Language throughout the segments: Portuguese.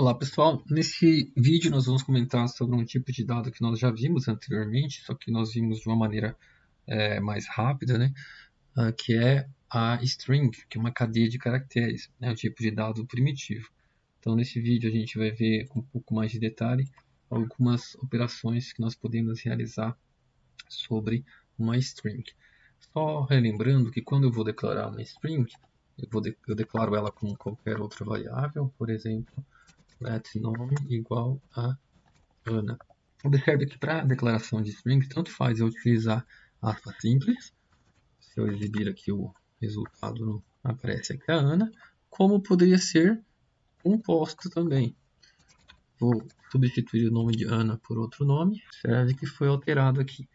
Olá pessoal, nesse vídeo nós vamos comentar sobre um tipo de dado que nós já vimos anteriormente, só que nós vimos de uma maneira mais rápida, né? Que é a string, que é uma cadeia de caracteres, né? Um tipo de dado primitivo. Então nesse vídeo a gente vai ver com um pouco mais de detalhe algumas operações que nós podemos realizar sobre uma string. Só relembrando que quando eu vou declarar uma string, eu declaro ela com qualquer outra variável, por exemplo, let nome igual a Ana. Observe que para a declaração de strings, tanto faz eu utilizar aspas simples, se eu exibir aqui o resultado, não aparece aqui a Ana, como poderia ser composto também. Vou substituir o nome de Ana por outro nome, observe que foi alterado aqui,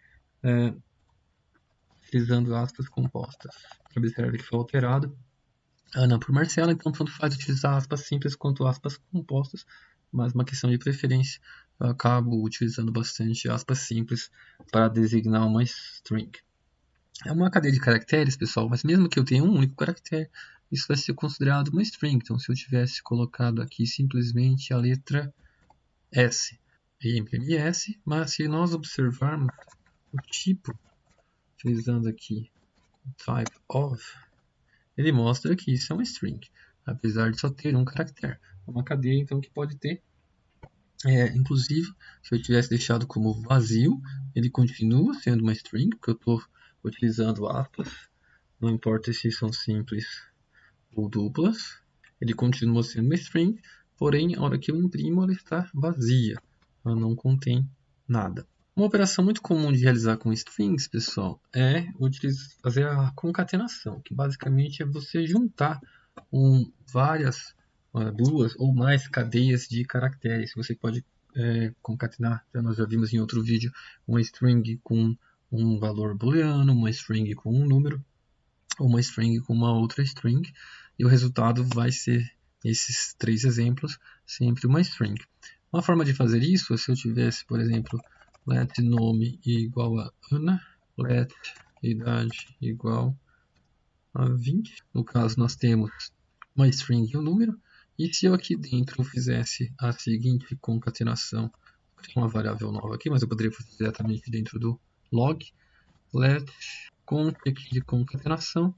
utilizando aspas compostas. Observe que foi alterado Ana por Marcela, então tanto faz utilizar aspas simples quanto aspas compostas, mas uma questão de preferência, eu acabo utilizando bastante aspas simples para designar uma string. É uma cadeia de caracteres, pessoal, mas mesmo que eu tenha um único caractere, isso vai ser considerado uma string. Então, se eu tivesse colocado aqui simplesmente a letra S, e imprimir S, mas se nós observarmos o tipo, utilizando aqui type of, ele mostra que isso é uma string, apesar de só ter um caractere. É uma cadeia, então, que pode ter, inclusive, se eu tivesse deixado como vazio, ele continua sendo uma string, porque eu estou utilizando aspas, não importa se são simples ou duplas, ele continua sendo uma string, porém, a hora que eu imprimo, ela está vazia, ela não contém nada. Uma operação muito comum de realizar com strings, pessoal, é fazer a concatenação, que basicamente é você juntar várias, duas ou mais cadeias de caracteres. Você pode concatenar, nós já vimos em outro vídeo, uma string com um valor booleano, uma string com um número, ou uma string com uma outra string, e o resultado vai ser, nesses três exemplos, sempre uma string. Uma forma de fazer isso é se eu tivesse, por exemplo, let nome igual a Ana, let idade igual a 20. No caso, nós temos uma string e um número. E se eu aqui dentro fizesse a seguinte concatenação, tem uma variável nova aqui, mas eu poderia fazer diretamente dentro do log, let const aqui de concatenação,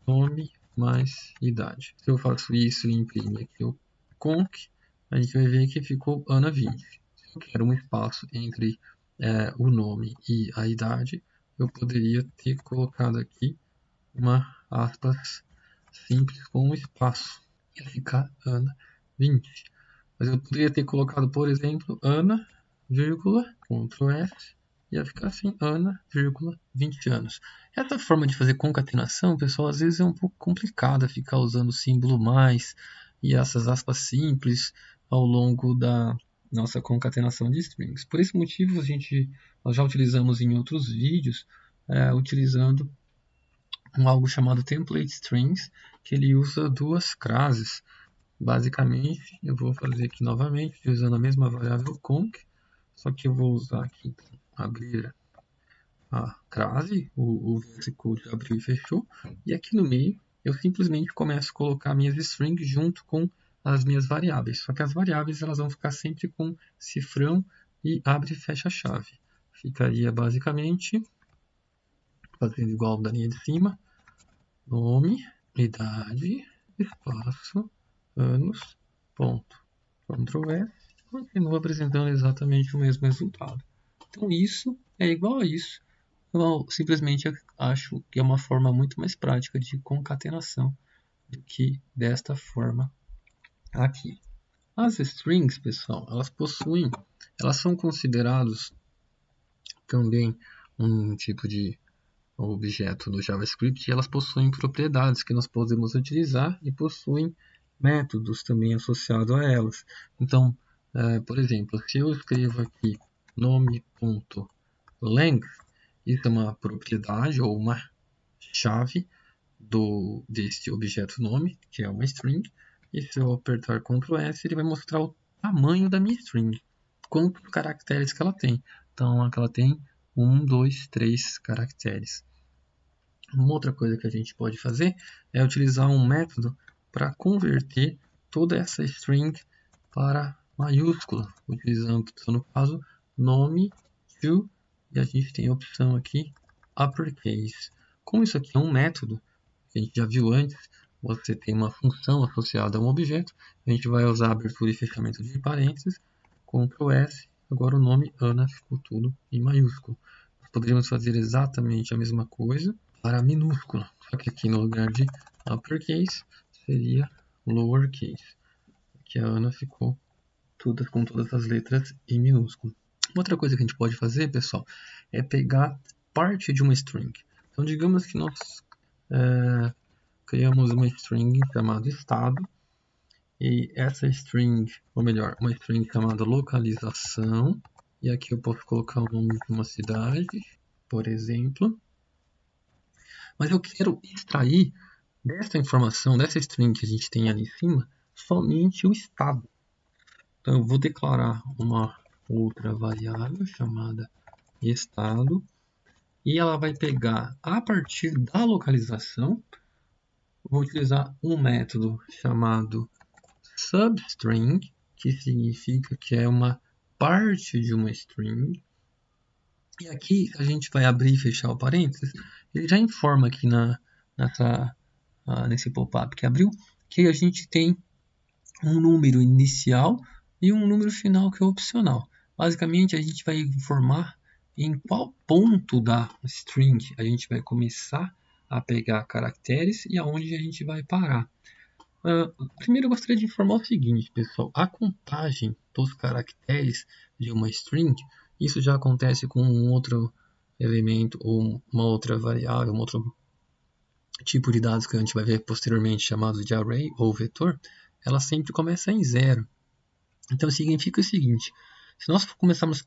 nome mais idade. Se eu faço isso e imprimo aqui o conc, a gente vai ver que ficou Ana 20. Se eu quero um espaço entre o nome e a idade, eu poderia ter colocado aqui uma aspas simples com um espaço. Ia ficar Ana 20. Mas eu poderia ter colocado, por exemplo, Ana, vírgula, Ctrl S, ia ficar assim, Ana, vírgula, 20 anos. Essa forma de fazer concatenação, pessoal, às vezes é um pouco complicada, ficar usando o símbolo mais e essas aspas simples ao longo da nossa concatenação de strings. Por esse motivo, nós já utilizamos em outros vídeos, utilizando algo chamado template strings, que ele usa duas classes. Basicamente, eu vou fazer aqui novamente, usando a mesma variável conc, só que eu vou usar aqui, abrir a crase, o VS Code abriu e fechou, e aqui no meio eu simplesmente começo a colocar minhas strings junto com as minhas variáveis, só que as variáveis elas vão ficar sempre com cifrão e abre e fecha a chave. Ficaria basicamente fazendo igual da linha de cima, nome, idade, espaço, anos, ponto. Ctrl S, continua apresentando exatamente o mesmo resultado. Então isso é igual a isso. Eu simplesmente acho que é uma forma muito mais prática de concatenação do que desta forma aqui. As strings, pessoal, elas são consideradas também um tipo de objeto do JavaScript e elas possuem propriedades que nós podemos utilizar e possuem métodos também associados a elas. Então, por exemplo, se eu escrevo aqui nome.length, isso é uma propriedade ou uma chave deste objeto nome, que é uma string, e se eu apertar Ctrl S, ele vai mostrar o tamanho da minha string, quantos caracteres que ela tem. Então, aqui ela tem 1, 2, 3 caracteres. Uma outra coisa que a gente pode fazer é utilizar um método para converter toda essa string para maiúscula, utilizando, no caso, nome to, e a gente tem a opção aqui, uppercase. Como isso aqui é um método, que a gente já viu antes, você tem uma função associada a um objeto, a gente vai usar abertura e fechamento de parênteses, Ctrl S, agora o nome Ana ficou tudo em maiúsculo. Nós poderíamos fazer exatamente a mesma coisa para minúscula, só que aqui no lugar de uppercase seria lowercase, que a Ana ficou com todas as letras em minúsculo. Outra coisa que a gente pode fazer, pessoal, é pegar parte de uma string. Então, digamos que nós criamos uma string chamada estado, e essa string, ou melhor, uma string chamada localização, e aqui eu posso colocar o nome de uma cidade, por exemplo. Mas eu quero extrair dessa informação, dessa string que a gente tem ali em cima, somente o estado. Então eu vou declarar uma outra variável chamada estado, e ela vai pegar a partir da localização, vou utilizar um método chamado substring, que significa que é uma parte de uma string. E aqui a gente vai abrir e fechar o parênteses. Ele já informa aqui nesse pop-up que abriu que a gente tem um número inicial e um número final que é opcional. Basicamente, a gente vai informar em qual ponto da string a gente vai começar a pegar caracteres e aonde a gente vai parar. Primeiro eu gostaria de informar o seguinte, pessoal. A contagem dos caracteres de uma string, isso já acontece com um outro elemento ou uma outra variável, um outro tipo de dados que a gente vai ver posteriormente, chamados de array ou vetor, ela sempre começa em 0. Então significa o seguinte, se nós começarmos a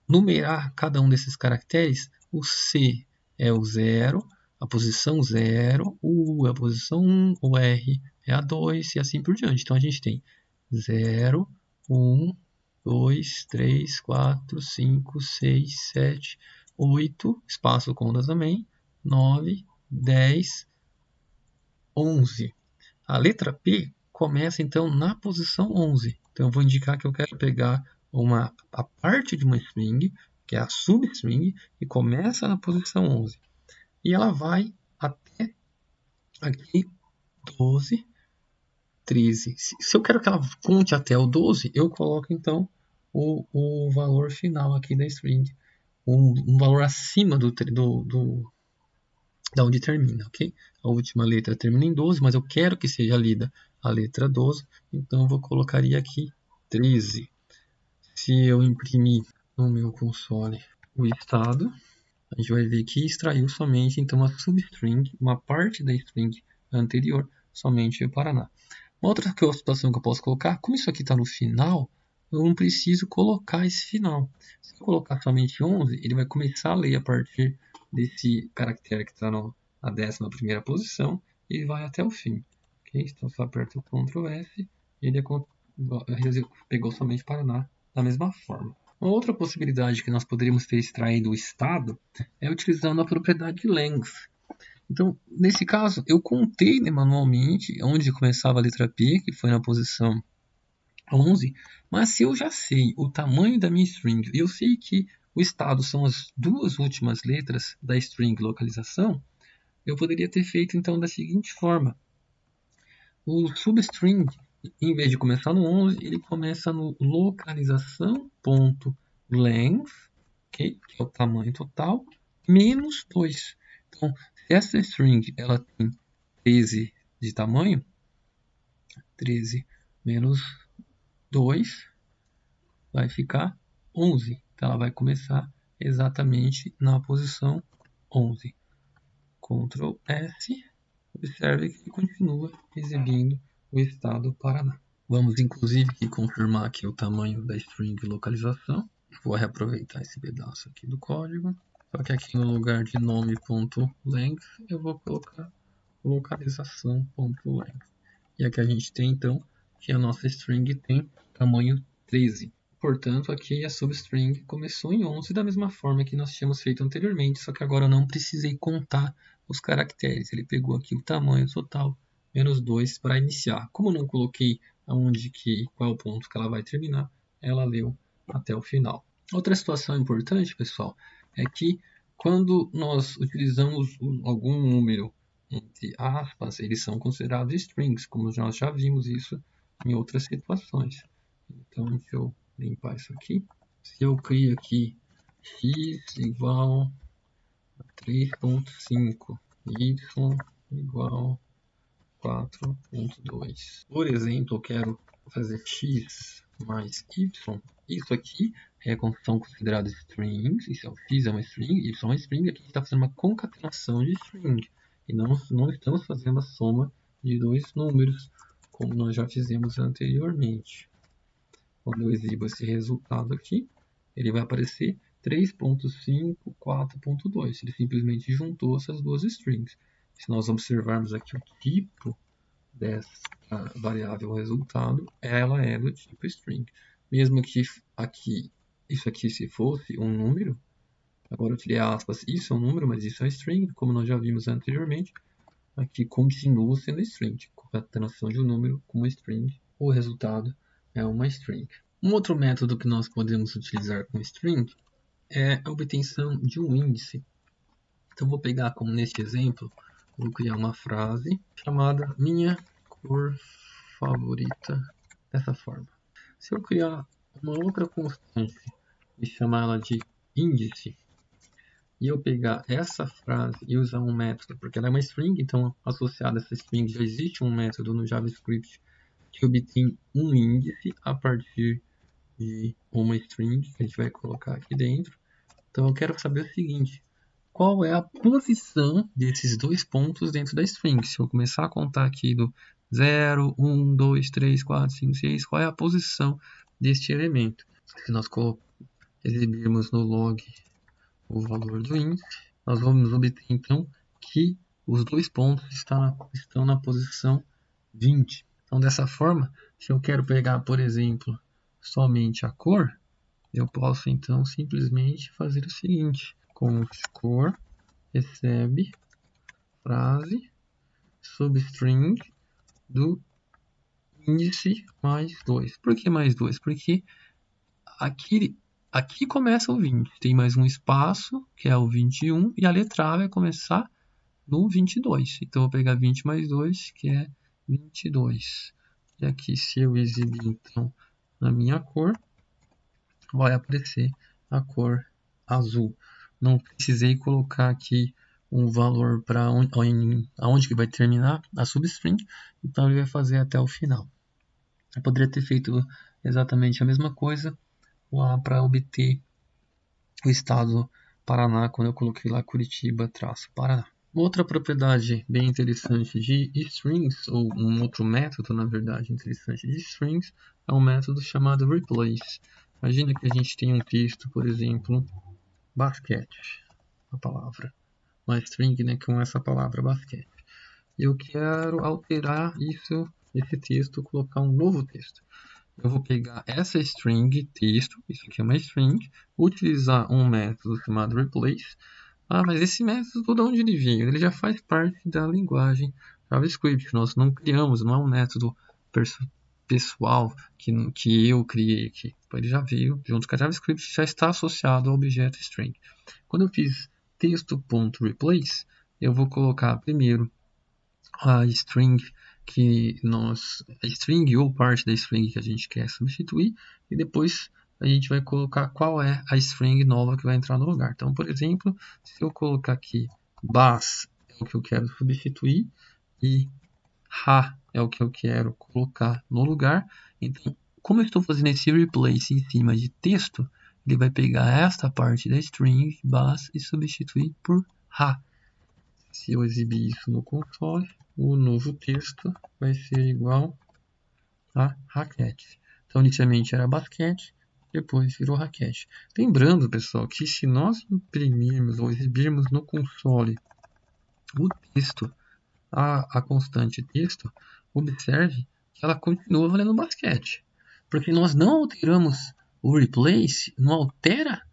numerar cada um desses caracteres, o C é o 0, a posição 0, o U é a posição 1, o R é a 2 e assim por diante. Então a gente tem 0, 1, 2, 3, 4, 5, 6, 7, 8, espaço conta também, 9, 10, 11. A letra P começa então na posição 11. Então eu vou indicar que eu quero pegar a parte de uma string, que é a substring, e começa na posição 11. E ela vai até aqui 12, 13. Se eu quero que ela conte até o 12, eu coloco então o valor final aqui da string. Um valor acima da onde termina, ok? A última letra termina em 12, mas eu quero que seja lida a letra 12, então eu vou colocaria aqui 13. Se eu imprimir no meu console o estado, a gente vai ver que extraiu somente então a substring, uma parte da string anterior, somente o Paraná. Uma outra situação que eu posso colocar, como isso aqui está no final, eu não preciso colocar esse final. Se eu colocar somente 11, ele vai começar a ler a partir desse caractere que está na 11ª posição e vai até o fim. Okay? Então só aperto o Ctrl S e ele pegou somente Paraná da mesma forma. Uma outra possibilidade que nós poderíamos ter extraído o estado é utilizando a propriedade length. Então, nesse caso, eu contei manualmente onde começava a letra P, que foi na posição 11, mas se eu já sei o tamanho da minha string e eu sei que o estado são as duas últimas letras da string localização, eu poderia ter feito então da seguinte forma. O substring, em vez de começar no 11, ele começa no localização.length, okay, que é o tamanho total, menos 2. Então, se essa string ela tem 13 de tamanho, 13 menos 2 vai ficar 11. Então, ela vai começar exatamente na posição 11. Ctrl S. Observe que continua exibindo o estado Paraná. Vamos inclusive aqui confirmar aqui o tamanho da string localização. Vou reaproveitar esse pedaço aqui do código. Só que aqui no lugar de nome.length eu vou colocar localização.length. E aqui a gente tem então que a nossa string tem tamanho 13. Portanto, aqui a substring começou em 11 da mesma forma que nós tínhamos feito anteriormente, só que agora eu não precisei contar os caracteres. Ele pegou aqui o tamanho total, menos 2 para iniciar. Como eu não coloquei qual é o ponto que ela vai terminar, ela leu até o final. Outra situação importante, pessoal, é que quando nós utilizamos algum número entre aspas, eles são considerados strings, como nós já vimos isso em outras situações. Então, deixa eu limpar isso aqui. Se eu crio aqui x igual a 3.5, y igual a 4.2. Por exemplo, eu quero fazer x mais y. Isso aqui são considerados strings. Isso é o x é uma string, y é uma string. Aqui a gente está fazendo uma concatenação de string. E não estamos fazendo a soma de dois números, como nós já fizemos anteriormente. Quando eu exibo esse resultado aqui, ele vai aparecer 3.5, 4.2. Ele simplesmente juntou essas duas strings. Se nós observarmos aqui o tipo dessa variável resultado, ela é do tipo string. Mesmo que isso aqui se fosse um número, agora eu tirei aspas, isso é um número, mas isso é string, como nós já vimos anteriormente, aqui continua sendo string. Concatenação de um número com uma string, o resultado é uma string. Um outro método que nós podemos utilizar com string é a obtenção de um índice. Então, vou pegar como neste exemplo, vou criar uma frase chamada minha cor favorita, dessa forma. Se eu criar uma outra constante e chamar ela de índice, e eu pegar essa frase e usar um método, porque ela é uma string, então associada a essa string já existe um método no JavaScript que obtém um índice a partir de uma string que a gente vai colocar aqui dentro. Então eu quero saber o seguinte: qual é a posição desses dois pontos dentro da string? Se eu começar a contar aqui do 0, 1, 2, 3, 4, 5, 6, qual é a posição deste elemento? Se nós exibirmos no log o valor do índice, nós vamos obter então que os dois pontos estão na posição 20. Então, dessa forma, se eu quero pegar, por exemplo, somente a cor, eu posso então simplesmente fazer o seguinte: const cor recebe frase substring do índice mais 2. Por que mais 2? Porque aqui começa o 20. Tem mais um espaço, que é o 21, e a letra A vai começar no 22. Então, eu vou pegar 20 mais 2, que é 22. E aqui, se eu exibir, então, na minha cor, vai aparecer a cor azul. Não precisei colocar aqui um valor para aonde que vai terminar a substring, então ele vai fazer até o final. Eu poderia ter feito exatamente a mesma coisa lá para obter o estado Paraná, quando eu coloquei lá Curitiba-Paraná. Outra propriedade bem interessante de strings, ou um outro método, na verdade, interessante de strings, é um método chamado replace. Imagina que a gente tem um texto, por exemplo, basquete, a palavra, uma string, né, com essa palavra basquete. Eu quero alterar esse texto, colocar um novo texto. Eu vou pegar essa string texto, isso aqui é uma string, utilizar um método chamado replace. Mas esse método, de onde ele veio? Ele já faz parte da linguagem JavaScript. Nós não criamos, não é um método pessoal que eu criei aqui. Ele já veio junto com a JavaScript, já está associado ao objeto string. Quando eu fiz texto.replace, eu vou colocar primeiro a string a string ou parte da string que a gente quer substituir, e depois a gente vai colocar qual é a string nova que vai entrar no lugar. Então, por exemplo, se eu colocar aqui bas é o que eu quero substituir e ha é o que eu quero colocar no lugar, então, como eu estou fazendo esse replace em cima de texto, ele vai pegar esta parte da string bas e substituir por ha. Se eu exibir isso no console, o novo texto vai ser igual a raquete. Então, inicialmente era basquete, depois virou raquete. Lembrando, pessoal, que se nós imprimirmos ou exibirmos no console o texto, a constante texto, observe que ela continua valendo basquete. Porque nós não alteramos o replace, não altera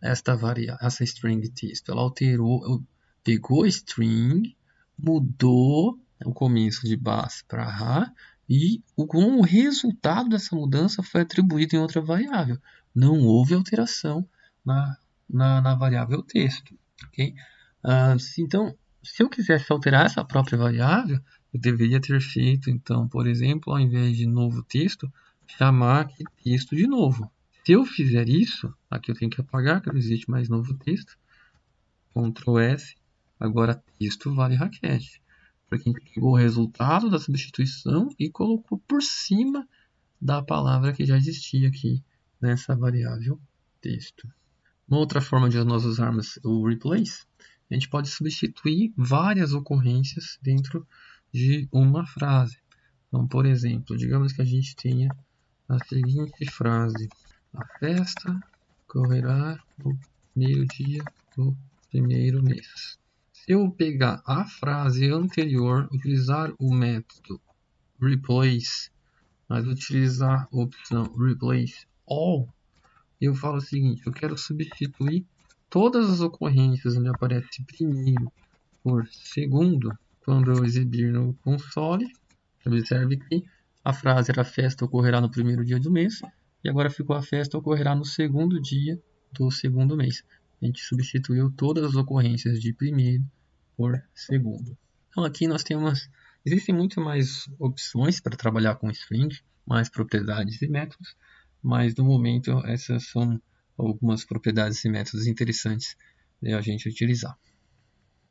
essa string texto. Ela pegou a string, mudou o começo de bas para ha e como o resultado dessa mudança foi atribuído em outra variável. Não houve alteração na variável texto. Okay? Então, se eu quisesse alterar essa própria variável, eu deveria ter feito, então, por exemplo, ao invés de novo texto, chamar aqui texto de novo. Se eu fizer isso, aqui eu tenho que apagar, que não existe mais novo texto. Ctrl S, agora texto vale raquete. Porque a gente pegou o resultado da substituição e colocou por cima da palavra que já existia aqui nessa variável texto. Uma outra forma de nós usarmos o replace, a gente pode substituir várias ocorrências dentro de uma frase. Então, por exemplo, digamos que a gente tenha a seguinte frase: a festa correrá no primeiro dia do primeiro mês. Se eu pegar a frase anterior, utilizar o método replace, mas utilizar a opção replace all, eu falo o seguinte: eu quero substituir todas as ocorrências onde aparece primeiro por segundo. Quando eu exibir no console, observe que a frase era: a festa ocorrerá no primeiro dia do mês, e agora ficou: a festa ocorrerá no segundo dia do segundo mês. A gente substituiu todas as ocorrências de primeiro por segundo. Então aqui nós temos, existem muito mais opções para trabalhar com string, mais propriedades e métodos, mas no momento essas são algumas propriedades e métodos interessantes de a gente utilizar.